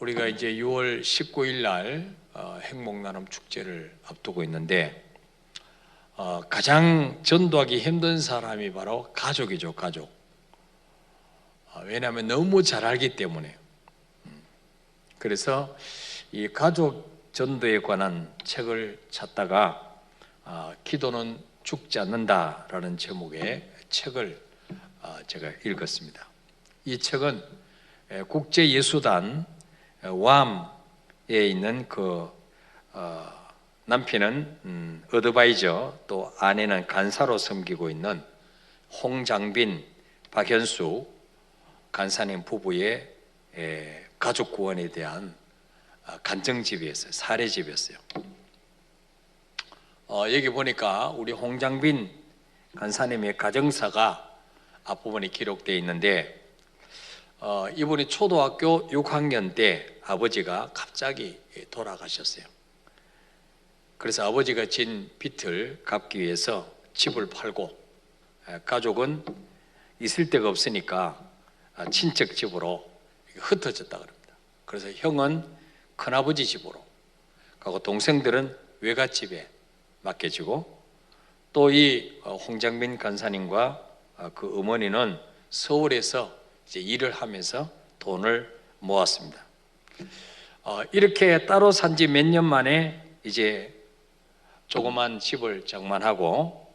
우리가 이제 6월 19일 날 행복나눔 축제를 앞두고 있는데 가장 전도하기 힘든 사람이 바로 가족이죠, 가족. 왜냐하면 너무 잘 알기 때문에. 그래서 이 가족 전도에 관한 책을 찾다가 기도는 죽지 않는다라는 제목의 책을 제가 읽었습니다. 이 책은 국제예수단 왬에 있는 남편은 어드바이저 또 아내는 간사로 섬기고 있는 홍장빈, 박현수 간사님 부부의 가족 구원에 대한 간증집이었어요. 사례집이었어요. 여기 보니까 우리 홍장빈 간사님의 가정사가 앞부분에 기록되어 있는데 이분이 초등학교 6학년 때 아버지가 갑자기 돌아가셨어요. 그래서 아버지가 진 빚을 갚기 위해서 집을 팔고 가족은 있을 데가 없으니까 친척 집으로 흩어졌다 그럽니다. 그래서 형은 큰아버지 집으로 가고 동생들은 외갓집에 맡겨지고 또 이 홍장빈 간사님과 그 어머니는 서울에서 이제 일을 하면서 돈을 모았습니다. 이렇게 따로 산 지 몇 년 만에 이제 조그만 집을 장만하고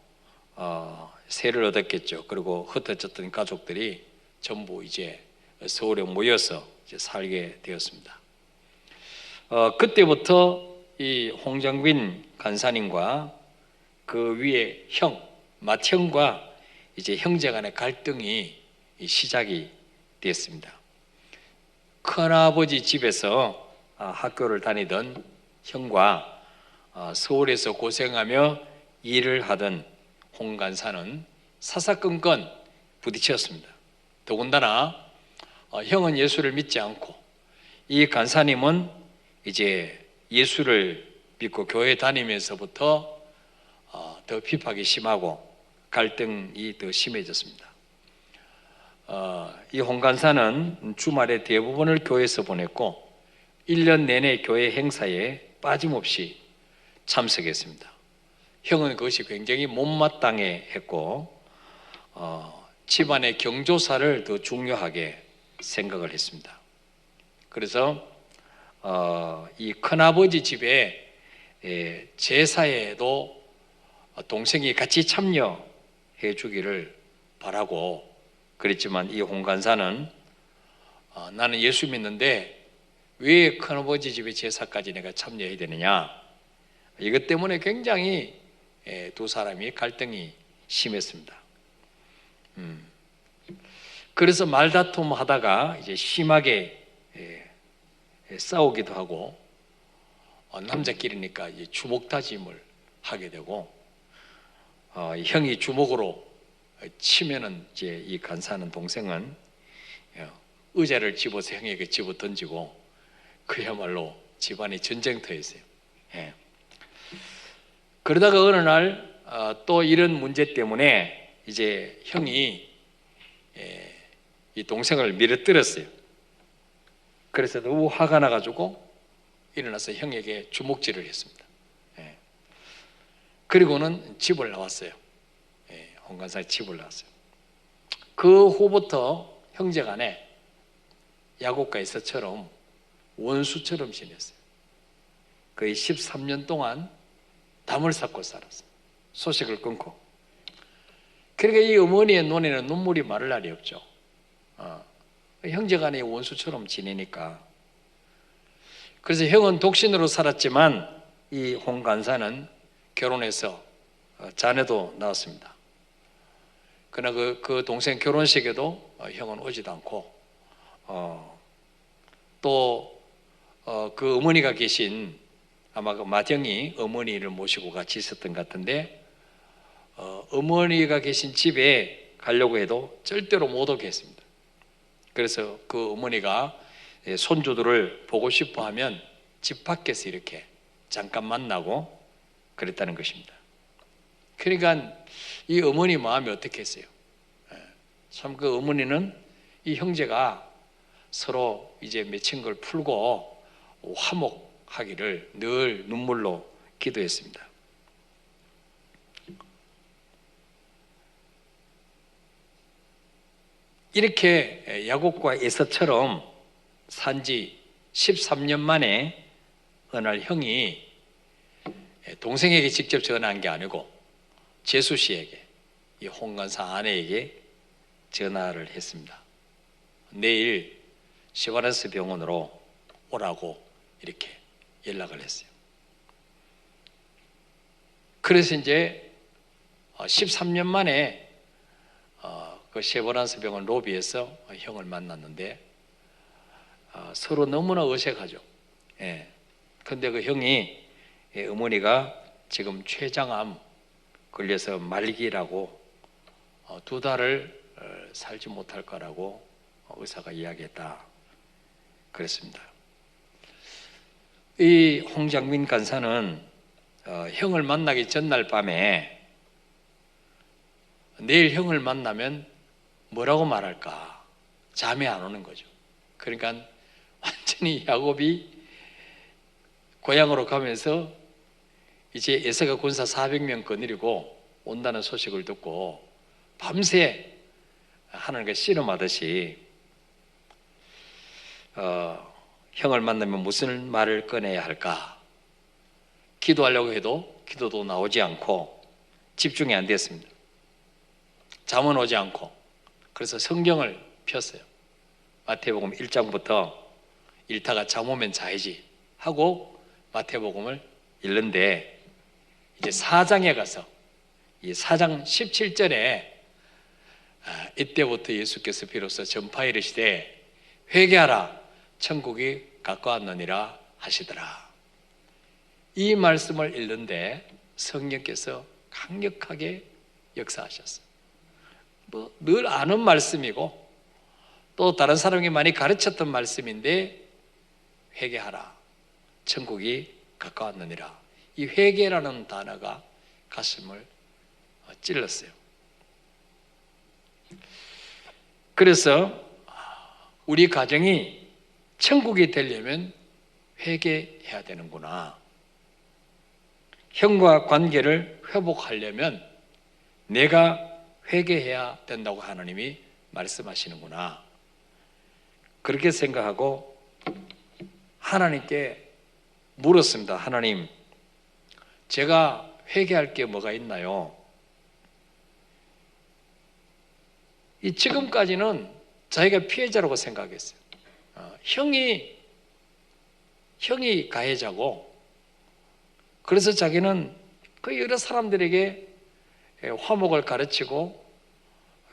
세를 얻었겠죠. 그리고 흩어졌던 가족들이 전부 이제 서울에 모여서 이제 살게 되었습니다. 그때부터 이 홍장빈 간사님과 그 위에 형, 맏형과 이제 형제 간의 갈등이 시작이 됐습니다. 큰아버지 집에서 학교를 다니던 형과 서울에서 고생하며 일을 하던 홍 간사는 사사건건 부딪혔습니다. 더군다나 형은 예수를 믿지 않고 이 간사님은 이제 예수를 믿고 교회 다니면서부터 더 핍박이 심하고 갈등이 더 심해졌습니다. 이 홍 간사는 주말에 대부분을 교회에서 보냈고 1년 내내 교회 행사에 빠짐없이 참석했습니다. 형은 그것이 굉장히 못마땅해 했고 집안의 경조사를 더 중요하게 생각을 했습니다. 그래서 이 큰아버지 집에 제사에도 동생이 같이 참여해 주기를 바라고 그랬지만 이 홍 간사는 나는 예수 믿는데 왜 큰아버지 집의 제사까지 내가 참여해야 되느냐, 이것 때문에 굉장히 두 사람이 갈등이 심했습니다. 그래서 말다툼 하다가 이제 심하게 싸우기도 하고 남자끼리니까 이제 주먹 다짐을 하게 되고 형이 주먹으로 치면은 이제 이 간사하는 동생은 의자를 집어서 형에게 집어 던지고 그야말로 집안이 전쟁터였어요. 그러다가 어느 날 또 이런 문제 때문에 이제 형이 이 동생을 밀어뜨렸어요. 그래서 너무 화가 나가지고 일어나서 형에게 주먹질을 했습니다. 그리고는 집을 나왔어요. 홍 간사의 집을 나왔어요. 그 후부터 형제간에 야곱과에서처럼 원수처럼 지냈어요. 거의 13년 동안 담을 쌓고 살았어요. 소식을 끊고. 그러니까 이 어머니의 눈에는 눈물이 마를 날이 없죠. 형제간의 원수처럼 지내니까. 그래서 형은 독신으로 살았지만 이 홍 간사는 결혼해서 자녀도 낳았습니다. 그러나 그 동생 결혼식에도 형은 오지도 않고 또 그 어머니가 계신 아마 그 맏형이 어머니를 모시고 같이 있었던 것 같은데 어머니가 계신 집에 가려고 해도 절대로 못 오게 했습니다. 그래서 그 어머니가 손주들을 보고 싶어 하면 집 밖에서 이렇게 잠깐 만나고 그랬다는 것입니다. 그러니까 이 어머니 마음이 어떻겠어요? 참 그 어머니는 이 형제가 서로 이제 맺힌 걸 풀고 화목하기를 늘 눈물로 기도했습니다. 이렇게 야곱과 에서처럼 산지 13년 만에 어느 날 형이 동생에게 직접 전화한 게 아니고 제수 씨에게, 이 홍간사 아내에게 전화를 했습니다. 내일 시바란스 병원으로 오라고 이렇게 연락을 했어요. 그래서 이제 13년 만에 그 쉐보란스 병원 로비에서 형을 만났는데 서로 너무나 어색하죠. 예. 근데 그 형이 어머니가 지금 췌장암 걸려서 말기라고 2달을 살지 못할 거라고 의사가 이야기했다 그랬습니다. 이 홍장민 간사는 형을 만나기 전날 밤에 내일 형을 만나면 뭐라고 말할까 잠이 안 오는 거죠. 그러니까 완전히 야곱이 고향으로 가면서 이제 에서가 군사 400명 거느리고 온다는 소식을 듣고 밤새 하나님과 씨름하듯이 형을 만나면 무슨 말을 꺼내야 할까 기도하려고 해도 기도도 나오지 않고 집중이 안 됐습니다. 잠은 오지 않고 그래서 성경을 폈어요. 마태복음 1장부터 읽다가 잠 오면 자야지 하고 마태복음을 읽는데 이제 4장에 가서 이 4장 17절에 이때부터 예수께서 비로소 전파 이르시되 회개하라 천국이 가까웠느니라 하시더라. 이 말씀을 읽는데 성령께서 강력하게 역사하셨어요. 늘 아는 말씀이고 또 다른 사람이 많이 가르쳤던 말씀인데 회개하라 천국이 가까웠느니라. 이 회개라는 단어가 가슴을 찔렀어요. 그래서 우리 가정이 천국이 되려면 회개해야 되는구나. 형과 관계를 회복하려면 내가 회개해야 된다고 하나님이 말씀하시는구나. 그렇게 생각하고 하나님께 물었습니다. 하나님, 제가 회개할 게 뭐가 있나요? 지금까지는 자기가 피해자라고 생각했어요. 형이 가해자고, 그래서 자기는 그 여러 사람들에게 화목을 가르치고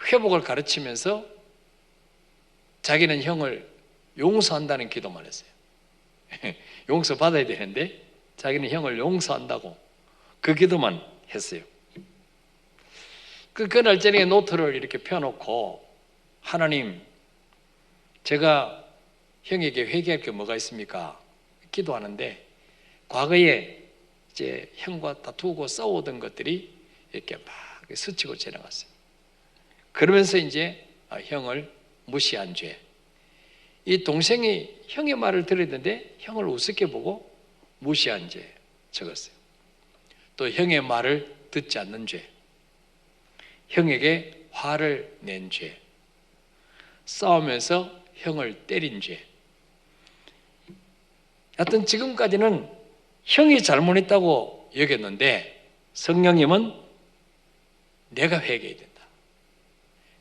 회복을 가르치면서 자기는 형을 용서한다는 기도만 했어요. 용서받아야 되는데 자기는 형을 용서한다고 그 기도만 했어요. 그날 저녁에 노트를 이렇게 펴놓고 하나님, 제가 형에게 회개할 게 뭐가 있습니까? 기도하는데 과거에 이제 형과 다투고 싸우던 것들이 이렇게 막 스치고 지나갔어요. 그러면서 이제 형을 무시한 죄. 이 동생이 형의 말을 들었는데 형을 우습게 보고 무시한 죄 적었어요. 또 형의 말을 듣지 않는 죄. 형에게 화를 낸 죄. 싸우면서 형을 때린 죄. 하여튼 지금까지는 형이 잘못했다고 여겼는데 성령님은 내가 회개해야 된다.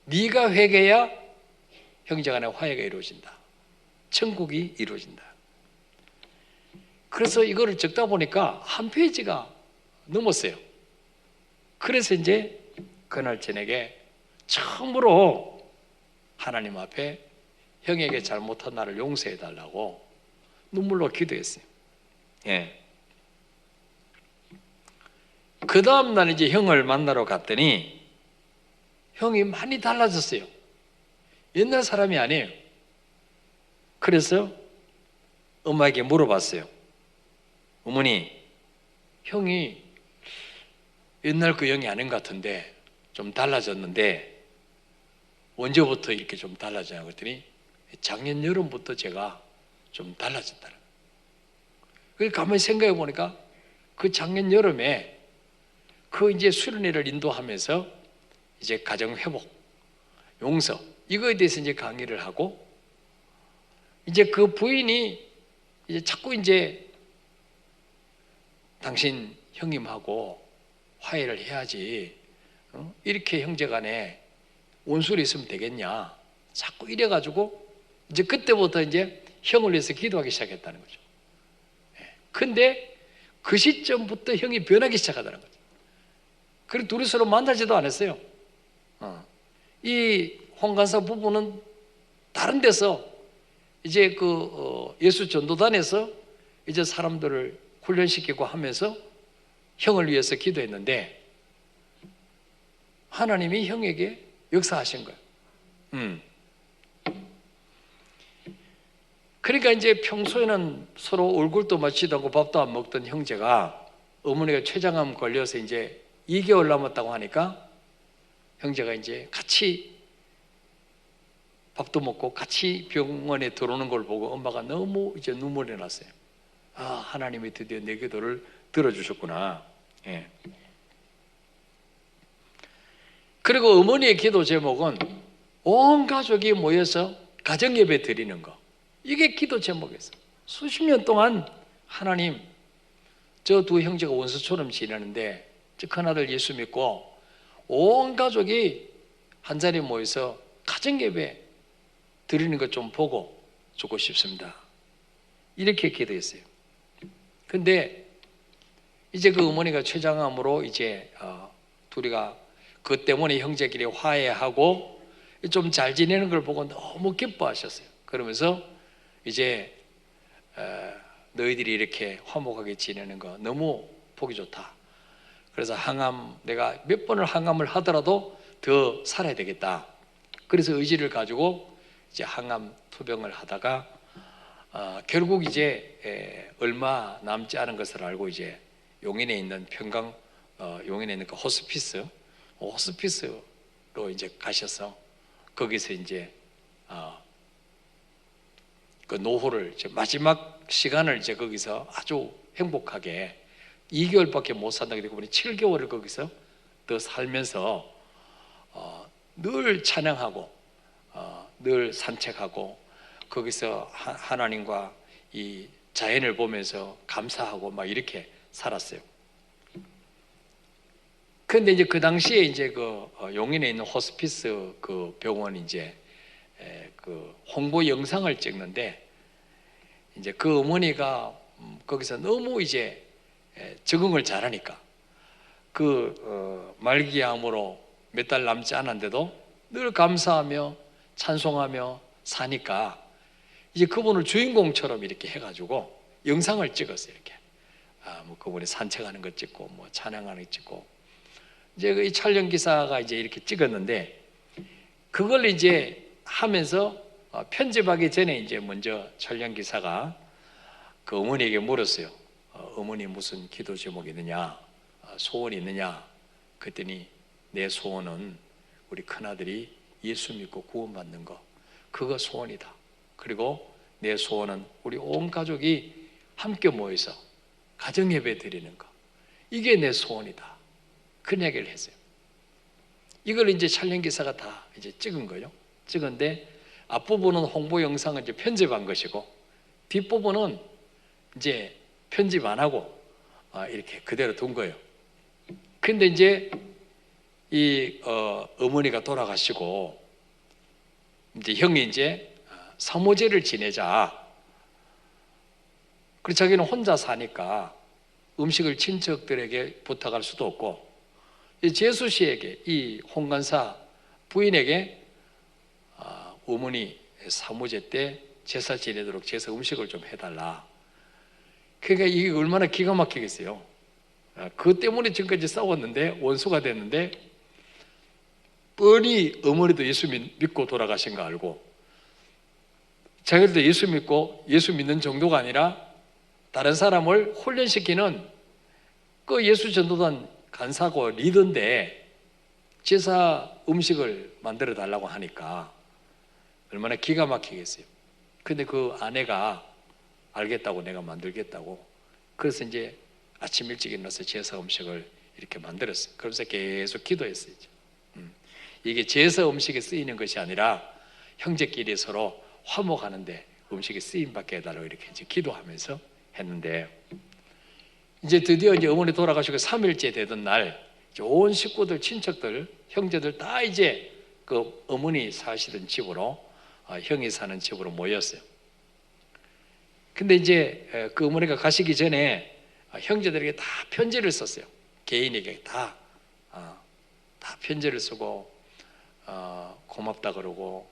네가 회개해야 형제간의 화해가 이루어진다. 천국이 이루어진다. 그래서 이거를 적다 보니까 한 페이지가 넘었어요. 그래서 이제 그날 저녁에 처음으로 하나님 앞에 형에게 잘못한 나를 용서해 달라고 눈물로 기도했어요. 예. 그 다음날 이제 형을 만나러 갔더니 형이 많이 달라졌어요. 옛날 사람이 아니에요. 그래서 엄마에게 물어봤어요. 어머니, 형이 옛날 그 형이 아닌 것 같은데 좀 달라졌는데 언제부터 이렇게 좀 달라지냐고 그랬더니 작년 여름부터 제가 좀 달라졌다는 거예요. 그래서 가만히 생각해 보니까 그 작년 여름에 그 이제 수련회를 인도하면서 이제 가정 회복, 용서 이거에 대해서 이제 강의를 하고 이제 그 부인이 이제 자꾸 이제 당신 형님하고 화해를 해야지 이렇게 형제간에 원수를 있으면 되겠냐 자꾸 이래가지고 이제 그때부터 이제 형을 위해서 기도하기 시작했다는 거죠. 근데 그 시점부터 형이 변하기 시작하다는 거죠. 그리고 둘이 서로 만나지도 않았어요. 이 홍간사 부부는 다른 데서 이제 예수 전도단에서 이제 사람들을 훈련시키고 하면서 형을 위해서 기도했는데 하나님이 형에게 역사하신 거예요. 그러니까 이제 평소에는 서로 얼굴도 맞지도 않고 밥도 안 먹던 형제가 어머니가 췌장암 걸려서 이제 2개월 남았다고 하니까 형제가 이제 같이 밥도 먹고 같이 병원에 들어오는 걸 보고 엄마가 너무 이제 눈물이 났어요. 아, 하나님이 드디어 내 기도를 들어주셨구나. 예. 그리고 어머니의 기도 제목은 온 가족이 모여서 가정예배 드리는 거. 이게 기도 제목이었어요. 수십 년 동안 하나님, 저 두 형제가 원수처럼 지내는데 저 큰아들 예수 믿고 온 가족이 한 자리에 모여서 가정예배 드리는 것 좀 보고 주고 싶습니다. 이렇게 기도했어요. 근데 이제 그 어머니가 췌장암으로 이제 둘이가 그 때문에 형제끼리 화해하고 좀 잘 지내는 걸 보고 너무 기뻐하셨어요. 그러면서 이제 너희들이 이렇게 화목하게 지내는 거 너무 보기 좋다. 그래서 항암 내가 몇 번을 항암을 하더라도 더 살아야 되겠다. 그래서 의지를 가지고 이제 항암 투병을 하다가 결국 이제 얼마 남지 않은 것을 알고 이제 용인에 있는 평강 용인에 있는 그 호스피스로 이제 가셔서 거기서 이제 그 노후를 이제 마지막 시간을 이제 거기서 아주 행복하게 2개월밖에 못 산다 그러고 보니 7개월을 거기서 더 살면서 늘 찬양하고 늘 산책하고 거기서 하나님과 이 자연을 보면서 감사하고 막 이렇게 살았어요. 그런데 이제 그 당시에 이제 그 용인에 있는 호스피스 그 병원 이제 그 홍보 영상을 찍는데 이제 그 어머니가 거기서 너무 이제 적응을 잘하니까 그 말기암으로 몇 달 남지 않았는데도 늘 감사하며 찬송하며 사니까 이제 그분을 주인공처럼 이렇게 해가지고 영상을 찍었어요. 이렇게 뭐 그분이 산책하는 거 찍고 뭐 찬양하는 거 찍고 이제 이 촬영 기사가 이제 이렇게 찍었는데 그걸 이제 하면서 편집하기 전에 이제 먼저 촬영 기사가 그 어머니에게 물었어요. 어머니 무슨 기도 제목이 있느냐, 소원이 있느냐? 그랬더니 내 소원은 우리 큰아들이 예수 믿고 구원받는 거, 그거 소원이다. 그리고 내 소원은 우리 온 가족이 함께 모여서 가정예배 드리는 거, 이게 내 소원이다. 그 이야기를 했어요. 이걸 이제 촬영 기사가 다 이제 찍은 거예요. 찍은데 앞부분은 홍보 영상을 이제 편집한 것이고 뒷부분은 이제 편집 안 하고 이렇게 그대로 둔 거예요. 근데 이제 이 어머니가 돌아가시고 이제 형이 이제 사모제를 지내자. 그래서 자기는 혼자 사니까 음식을 친척들에게 부탁할 수도 없고 제수 씨에게 이 홍간사 부인에게 어머니 사모제 때 제사 지내도록 제사 음식을 좀 해달라. 그러니까 이게 얼마나 기가 막히겠어요. 그것 때문에 지금까지 싸웠는데 원수가 됐는데 뻔히 어머니도 예수 믿고 돌아가신 거 알고 자기들도 예수 믿고 예수 믿는 정도가 아니라 다른 사람을 훈련시키는 그 예수 전도단 간사고 리더인데 제사 음식을 만들어 달라고 하니까 얼마나 기가 막히겠어요. 근데 그 아내가 알겠다고, 내가 만들겠다고. 그래서 이제 아침 일찍 일어나서 제사 음식을 이렇게 만들었어요. 그러면서 계속 기도했어요. 이게 제사 음식에 쓰이는 것이 아니라 형제끼리 서로 화목하는데 음식에 쓰임 받게 해달라고 이렇게 이제 기도하면서 했는데, 이제 드디어 이제 어머니 돌아가시고 3일째 되던 날, 온 식구들, 친척들, 형제들 다 이제 그 어머니 사시던 집으로, 형이 사는 집으로 모였어요. 근데 이제 그 어머니가 가시기 전에 형제들에게 다 편지를 썼어요. 개인에게 다 편지를 쓰고, 고맙다 그러고,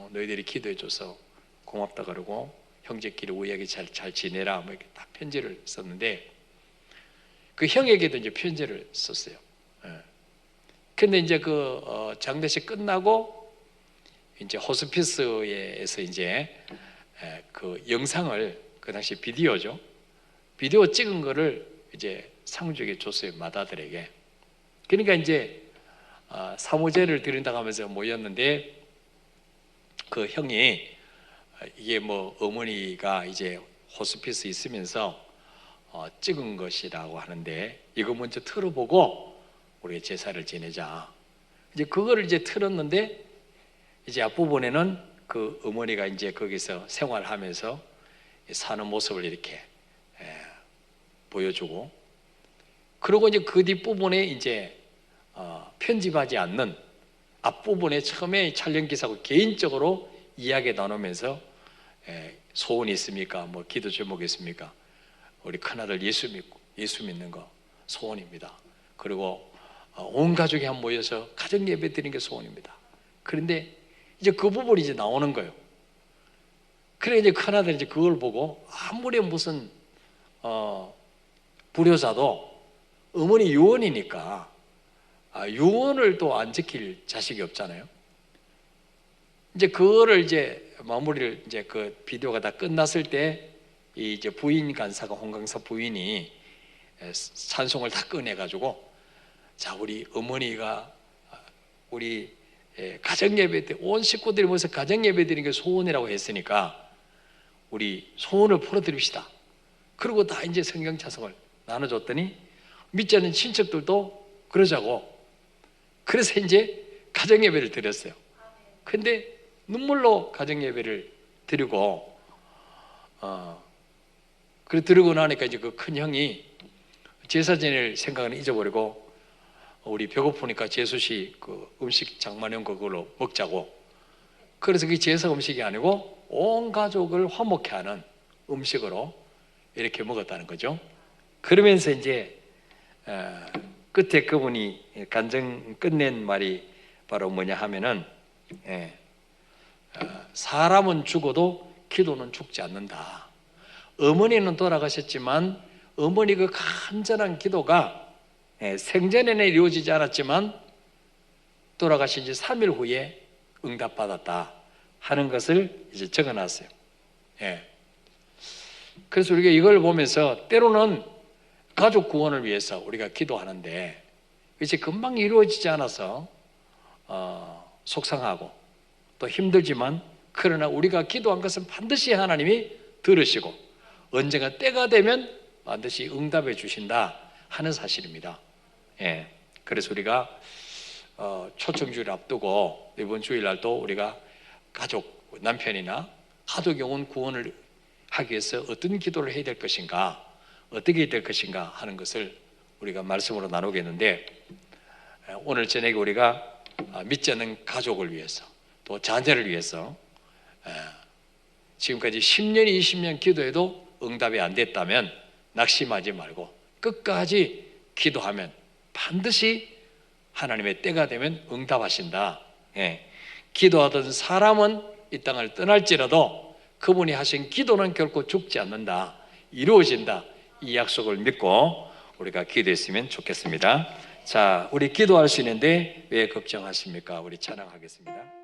너희들이 기도해줘서 고맙다 그러고, 형제끼리 우애하게 잘 지내라, 이렇게 다 편지를 썼는데, 그 형에게도 이제 편지를 썼어요. 근데 이제 그 장례식 끝나고 이제 호스피스에서 이제 그 영상을, 그 당시 비디오죠, 비디오 찍은 거를 이제 상주에게 줬어요, 맏아들에게. 그러니까 이제 사무제를 드린다고 하면서 모였는데, 그 형이 이게 어머니가 이제 호스피스 있으면서 찍은 것이라고 하는데, 이거 먼저 틀어보고 우리 제사를 지내자. 이제 그거를 이제 틀었는데, 이제 앞부분에는 그 어머니가 이제 거기서 생활하면서 사는 모습을 이렇게 보여주고, 그리고 이제 그 뒷부분에 이제 편집하지 않는 앞부분에 처음에 촬영 기사고 개인적으로 이야기 나누면서 소원이 있습니까? 기도 제목이 있습니까? 우리 큰아들 예수 믿는 거 소원입니다. 그리고 온 가족이 한 모여서 가정 예배 드리는 게 소원입니다. 그런데 이제 그 부분이 이제 나오는 거예요. 그래 이제 큰아들이 이제 그걸 보고, 아무리 무슨 불효자도 어머니 유언이니까 유언을 또 안 지킬 자식이 없잖아요. 이제 그거를 이제 마무리를, 이제 그 비디오가 다 끝났을 때 이 이제 부인 간사가, 홍강사 부인이 찬송을 다 꺼내가지고, 자, 우리 어머니가 우리 가정 예배 때 온 식구들이 모여서 가정 예배 드리는 게 소원이라고 했으니까 우리 소원을 풀어드립시다. 그리고 다 이제 성경 찬송을 나눠줬더니 믿지 않는 친척들도 그러자고, 그래서 이제 가정 예배를 드렸어요. 근데 눈물로 가정 예배를 드리고, 그래 드리고 나니까 이제 그 큰 형이 제사 지낼 생각은 잊어버리고, 우리 배고프니까 재수씨 그 음식 장만한 거 그걸로 먹자고. 그래서 그게 제사 음식이 아니고 온 가족을 화목케 하는 음식으로 이렇게 먹었다는 거죠. 그러면서 이제 끝에 그분이 간증 끝낸 말이 바로 뭐냐 하면은, 사람은 죽어도 기도는 죽지 않는다. 어머니는 돌아가셨지만 어머니 그 간절한 기도가 생전에는 이루어지지 않았지만 돌아가신 지 3일 후에 응답받았다 하는 것을 이제 적어놨어요. 그래서 우리가 이걸 보면서 때로는 가족 구원을 위해서 우리가 기도하는데, 이제 금방 이루어지지 않아서 속상하고 또 힘들지만, 그러나 우리가 기도한 것은 반드시 하나님이 들으시고 언젠가 때가 되면 반드시 응답해 주신다 하는 사실입니다. 그래서 우리가 초청주일 앞두고 이번 주일날도 우리가 가족, 남편이나 가족 영혼 구원을 하기 위해서 어떤 기도를 해야 될 것인가, 어떻게 해야 될 것인가 하는 것을 우리가 말씀으로 나누겠는데, 오늘 저녁에 우리가 믿지 않는 가족을 위해서, 또 자녀를 위해서 지금까지 10년, 20년 기도해도 응답이 안 됐다면 낙심하지 말고 끝까지 기도하면 반드시 하나님의 때가 되면 응답하신다. 기도하던 사람은 이 땅을 떠날지라도 그분이 하신 기도는 결코 죽지 않는다, 이루어진다, 이 약속을 믿고 우리가 기도했으면 좋겠습니다. 자, 우리 기도할 수 있는데 왜 걱정하십니까? 우리 찬양하겠습니다.